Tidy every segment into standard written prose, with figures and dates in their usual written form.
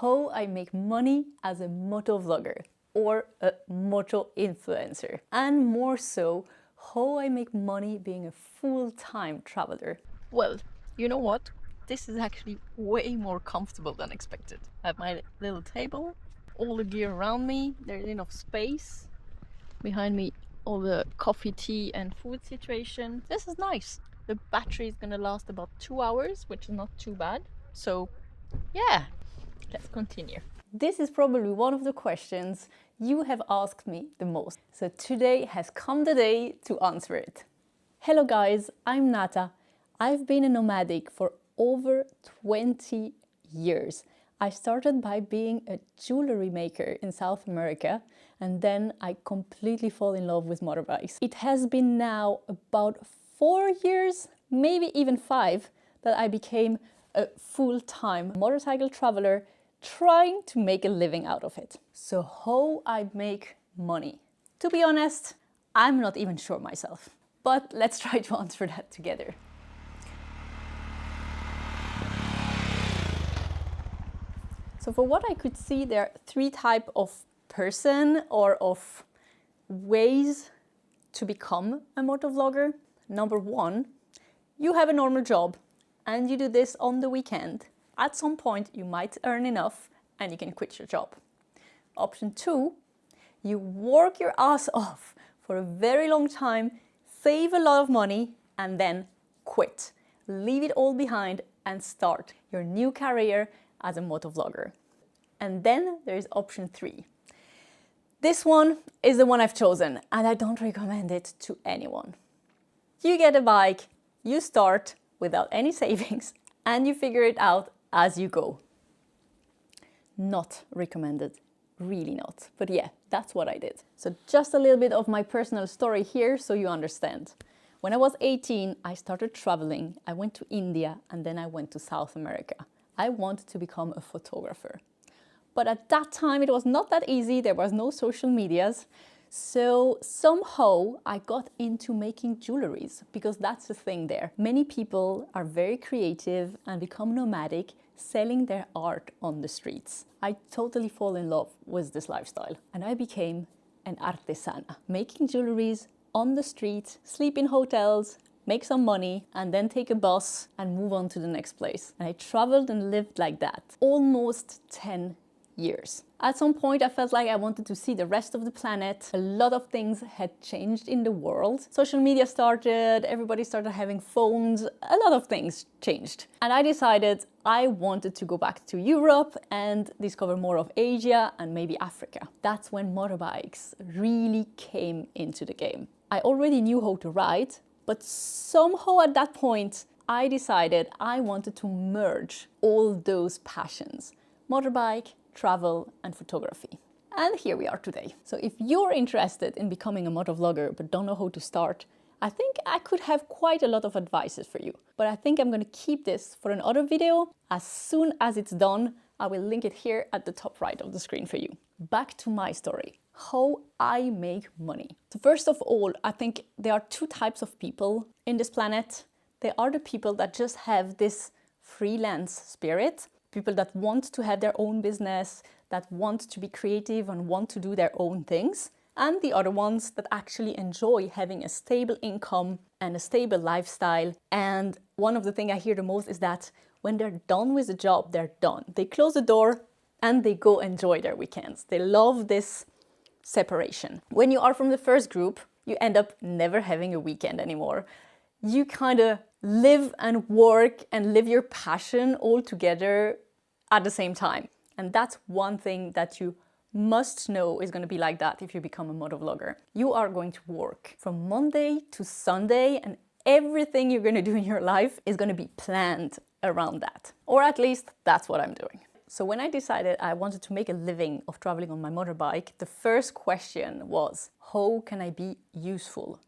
how I make money as a moto vlogger or a moto influencer, and more so, how I make money being a full-time traveler. Well, you know what? This is actually way more comfortable than expected. I have my little table, all the gear around me, there's enough space. Behind me, all the coffee, tea, and food situation. This is nice. The battery is gonna last about 2 hours, which is not too bad. So, yeah, let's continue. This is probably one of the questions you have asked me the most. So today has come the day to answer it. Hello guys, I'm Nata. I've been a nomadic for over 20 years. I started by being a jewelry maker in South America, and then I completely fall in love with motorbikes. It has been now about 4 years, maybe even 5, that I became a full-time motorcycle traveler trying to make a living out of it. So how I make money? To be honest, I'm not even sure myself, but let's try to answer that together. So for what I could see, there are 3 types of person or of ways to become a motovlogger. Number 1, you have a normal job and you do this on the weekend. At some point, you might earn enough and you can quit your job. Option 2, you work your ass off for a very long time, save a lot of money, and then quit. Leave it all behind and start your new career as a motovlogger. And then there is option 3. This one is the one I've chosen, and I don't recommend it to anyone. You get a bike, you start without any savings, and you figure it out as you go. Not recommended, really not. But yeah, that's what I did. So just a little bit of my personal story here so you understand. When I was 18, I started traveling. I went to India and then I went to South America. I wanted to become a photographer. But at that time, it was not that easy. There was no social medias. So somehow I got into making jewelries because that's the thing there. Many people are very creative and become nomadic, selling their art on the streets. I totally fall in love with this lifestyle and I became an artesana, making jewelries on the street, sleep in hotels, make some money, and then take a bus and move on to the next place. And I traveled and lived like that almost 10 years. At some point, I felt like I wanted to see the rest of the planet. A lot of things had changed in the world. Social media started, everybody started having phones, a lot of things changed. And I decided I wanted to go back to Europe and discover more of Asia and maybe Africa. That's when motorbikes really came into the game. I already knew how to ride, but somehow at that point, I decided I wanted to merge all those passions: motorbike, travel, and photography. And here we are today. So if you're interested in becoming a motovlogger but don't know how to start, I think I could have quite a lot of advices for you. But I think I'm going to keep this for another video. As soon as it's done, I will link it here at the top right of the screen for you. Back to my story. How I make money. So first of all, I think there are 2 types of people in this planet. There are the people that just have this freelance spirit, people that want to have their own business, that want to be creative and want to do their own things, and the other ones that actually enjoy having a stable income and a stable lifestyle. And one of the things I hear the most is that when they're done with the job, they're done. They close the door and they go enjoy their weekends. They love this separation. When you are from the first group, you end up never having a weekend anymore. You kind of live and work and live your passion all together at the same time. And that's one thing that you must know is going to be like that if you become a motovlogger. You are going to work from Monday to Sunday, and everything you're going to do in your life is going to be planned around that. Or at least that's what I'm doing. So when I decided I wanted to make a living of traveling on my motorbike, the first question was, how can I be useful?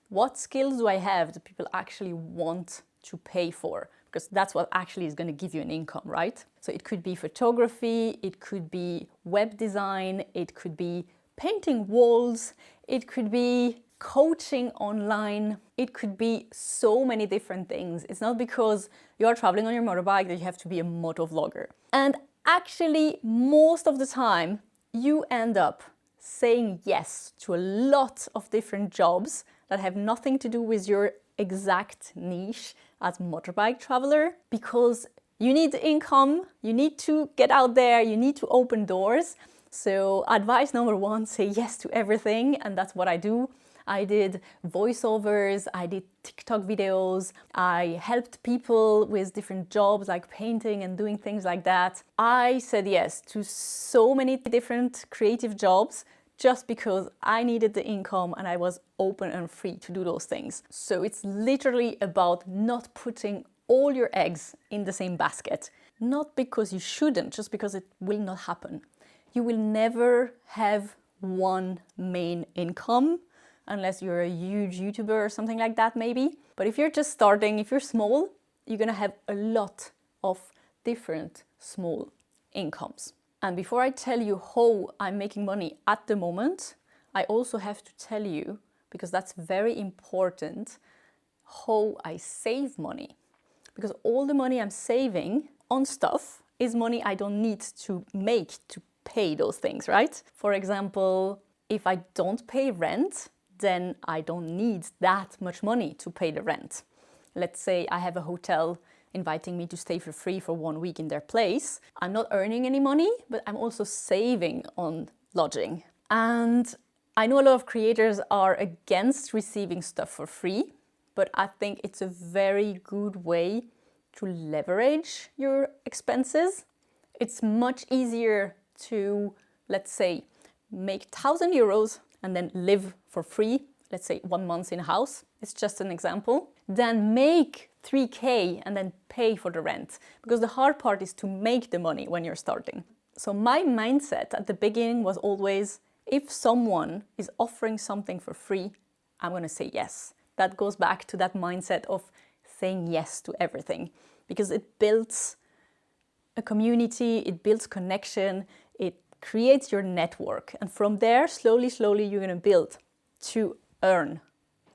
What skills do I have that people actually want to pay for? Because that's what actually is going to give you an income, right? So it could be photography, it could be web design, it could be painting walls, it could be coaching online, it could be so many different things. It's not because you're traveling on your motorbike that you have to be a motovlogger. And actually, most of the time, you end up saying yes to a lot of different jobs that have nothing to do with your exact niche as motorbike traveler, because you need income, you need to get out there, you need to open doors. So advice number one, say yes to everything, and that's what I do. I did voiceovers, I did TikTok videos, I helped people with different jobs like painting and doing things like that. I said yes to so many different creative jobs just because I needed the income and I was open and free to do those things. So it's literally about not putting all your eggs in the same basket. Not because you shouldn't, just because it will not happen. You will never have one main income unless you're a huge YouTuber or something like that maybe. But if you're just starting, if you're small, you're gonna have a lot of different small incomes. And before I tell you how I'm making money at the moment, I also have to tell you, because that's very important, how I save money. Because all the money I'm saving on stuff is money I don't need to make to pay those things, right? For example, if I don't pay rent, then I don't need that much money to pay the rent. Let's say I have a hotel inviting me to stay for free for 1 week in their place. I'm not earning any money, but I'm also saving on lodging. And I know a lot of creators are against receiving stuff for free, but I think it's a very good way to leverage your expenses. It's much easier to, let's say, make 1,000 euros and then live for free, let's say 1 month in a house, it's just an example, than make 3K and then pay for the rent. Because the hard part is to make the money when you're starting. So my mindset at the beginning was always, if someone is offering something for free, I'm gonna say yes. That goes back to that mindset of saying yes to everything, because it builds a community, it builds connection, it creates your network. And from there, slowly, you're gonna build to earn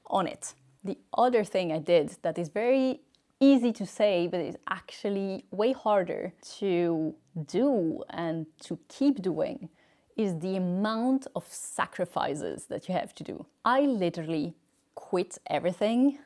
on it. The other thing I did that is very easy to say, but is actually way harder to do and to keep doing, is the amount of sacrifices that you have to do. I literally quit everything.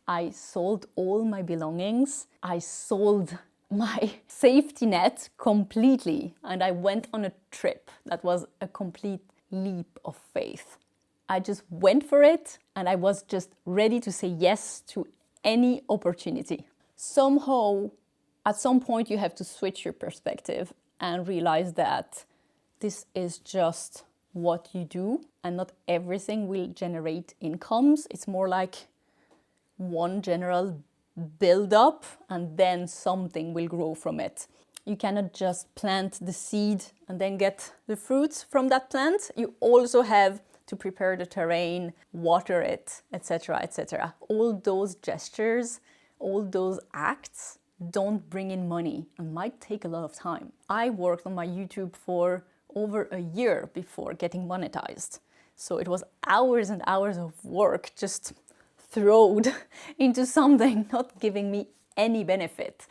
I sold all my belongings. I sold my safety net completely, and I went on a trip that was a complete leap of faith. I just went for it, and I was just ready to say yes to any opportunity. Somehow, at some point, you have to switch your perspective and realize that this is just what you do, and not everything will generate incomes. It's more like one general build up and then something will grow from it. You cannot just plant the seed and then get the fruits from that plant. You also have to prepare the terrain, water it, etc., etc. All those gestures, all those acts don't bring in money and might take a lot of time. I worked on my YouTube for over a year before getting monetized. So it was hours and hours of work just thrown into something not giving me any benefit.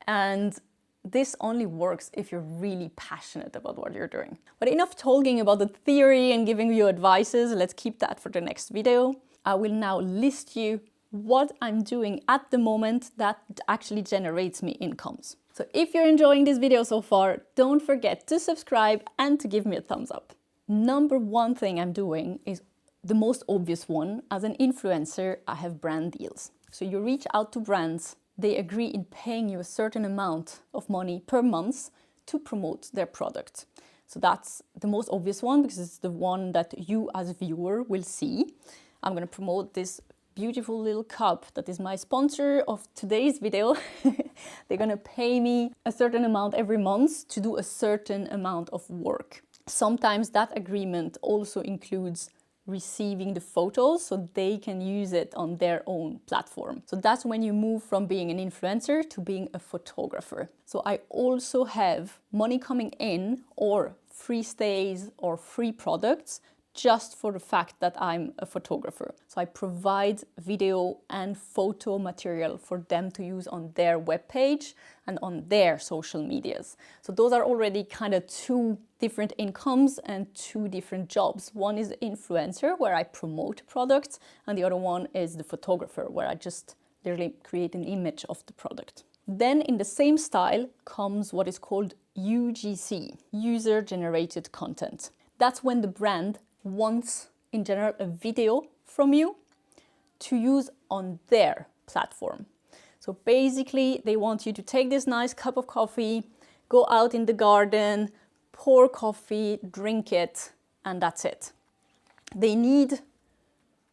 And this only works if you're really passionate about what you're doing. But enough talking about the theory and giving you advices. Let's keep that for the next video. I will now list you what I'm doing at the moment that actually generates me incomes. So if you're enjoying this video so far, don't forget to subscribe and to give me a thumbs up. Number one thing I'm doing is the most obvious one. As an influencer, I have brand deals. So you reach out to brands, they agree in paying you a certain amount of money per month to promote their product. So that's the most obvious one because it's the one that you as a viewer will see. I'm going to promote this beautiful little cup that is my sponsor of today's video. They're going to pay me a certain amount every month to do a certain amount of work. Sometimes that agreement also includes receiving the photos so they can use it on their own platform. So that's when you move from being an influencer to being a photographer. So I also have money coming in or free stays or free products just for the fact that I'm a photographer. So I provide video and photo material for them to use on their webpage and on their social medias. So those are already kind of two different incomes and two different jobs. One is the influencer, where I promote products, and the other one is the photographer, where I just literally create an image of the product. Then in the same style comes what is called UGC, user-generated content. That's when the brand wants, in general, a video from you to use on their platform. So basically, they want you to take this nice cup of coffee, go out in the garden, pour coffee, drink it, and that's it. They need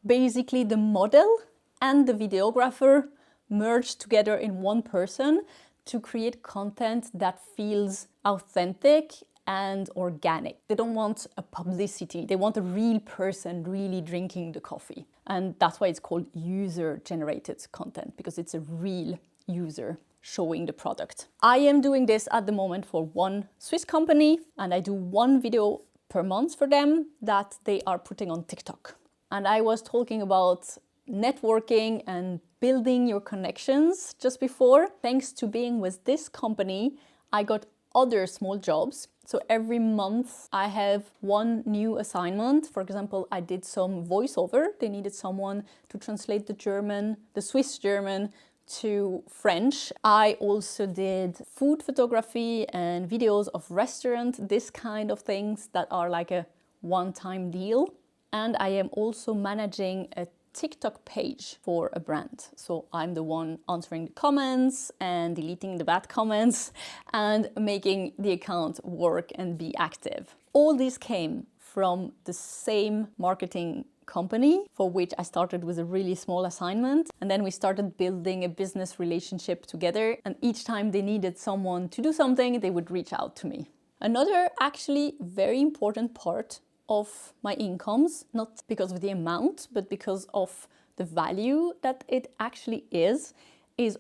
basically the model and the videographer merged together in one person to create content that feels authentic and organic. They don't want a publicity. They want a real person really drinking the coffee. And that's why it's called user-generated content, because it's a real user showing the product. I am doing this at the moment for one Swiss company, and I do one video per month for them that they are putting on TikTok. And I was talking about networking and building your connections just before. Thanks to being with this company, I got other small jobs. So every month I have one new assignment. For example, I did some voiceover. They needed someone to translate the Swiss German to French. I also did food photography and videos of restaurant, this kind of things that are like a one-time deal. And I am also managing a TikTok page for a brand. So I'm the one answering the comments and deleting the bad comments and making the account work and be active. All this came from the same marketing company for which I started with a really small assignment. And then we started building a business relationship together. And each time they needed someone to do something, they would reach out to me. Another actually very important part of my incomes, not because of the amount, but because of the value that it actually is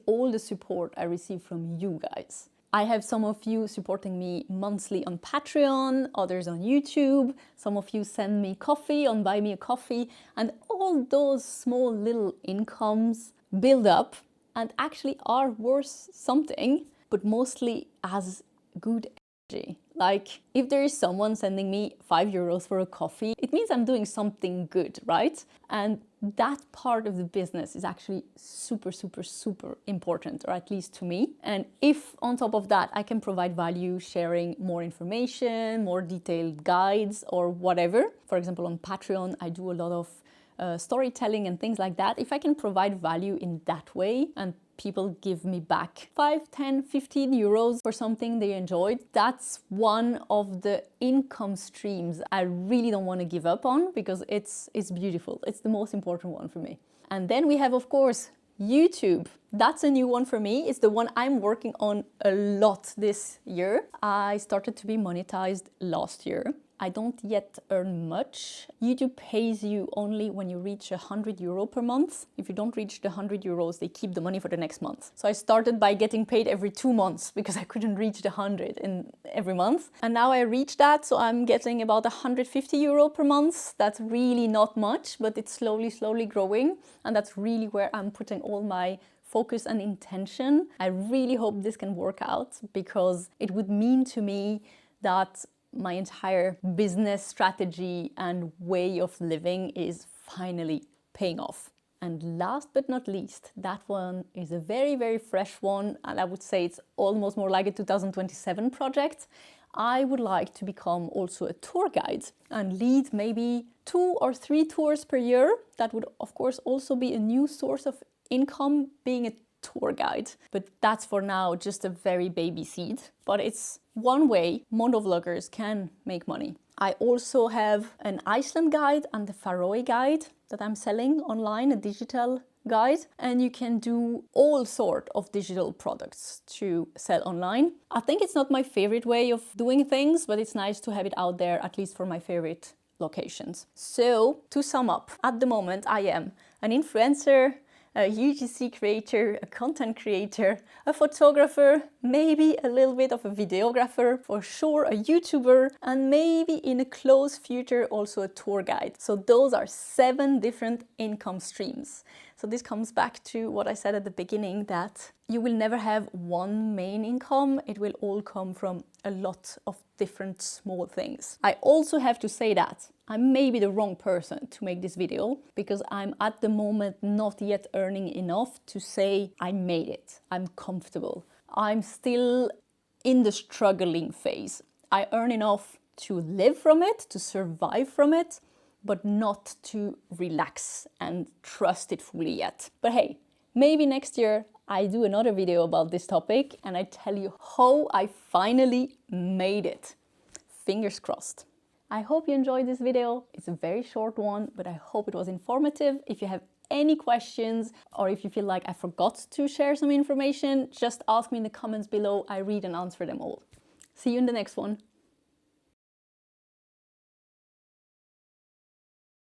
all the support I receive from you guys. I have some of you supporting me monthly on Patreon, others on YouTube. Some of you send me coffee on Buy Me a Coffee, and all those small little incomes build up and actually are worth something, but mostly as good energy. Like, if there is someone sending me €5 for a coffee, it means I'm doing something good, right? And that part of the business is actually super, super, super important, or at least to me. And if on top of that, I can provide value, sharing more information, more detailed guides or whatever. For example, on Patreon, I do a lot of storytelling and things like that. If I can provide value in that way and people give me back 5, 10, 15 euros for something they enjoyed, that's one of the income streams I really don't want to give up on, because it's beautiful. It's the most important one for me. And then we have, of course, YouTube. That's a new one for me. It's the one I'm working on a lot this year. I started to be monetized last year. I don't yet earn much. YouTube pays you only when you reach €100 per month. If you don't reach the €100, they keep the money for the next month. So I started by getting paid every 2 months because I couldn't reach the 100 in every month. And now I reached that, so I'm getting about €150 per month. That's really not much, but it's slowly growing. And that's really where I'm putting all my focus and intention. I really hope this can work out, because it would mean to me that my entire business strategy and way of living is finally paying off. And last but not least, that one is a very, very fresh one, and I would say it's almost more like a 2027 project. I would like to become also a tour guide and lead maybe 2 or 3 tours per year. That would, of course, also be a new source of income, being a tour guide. But that's for now just a very baby seed. But it's one way motovloggers can make money. I also have an Iceland guide and the Faroe guide that I'm selling online, a digital guide, and you can do all sort of digital products to sell online. I think it's not my favorite way of doing things, but it's nice to have it out there, at least for my favorite locations. So to sum up, at the moment I am an influencer, a UGC creator, a content creator, a photographer, maybe a little bit of a videographer, for sure a YouTuber, and maybe in a close future also a tour guide. So those are 7 different income streams. So this comes back to what I said at the beginning, that you will never have one main income. It will all come from a lot of different small things. I also have to say that I'm maybe the wrong person to make this video, because I'm at the moment not yet earning enough to say I made it, I'm comfortable. I'm still in the struggling phase. I earn enough to live from it, to survive from it, but not to relax and trust it fully yet. But hey, maybe next year I do another video about this topic and I tell you how I finally made it. Fingers crossed. I hope you enjoyed this video. It's a very short one, but I hope it was informative. If you have any questions, or if you feel like I forgot to share some information, just ask me in the comments below. I read and answer them all. See you in the next one.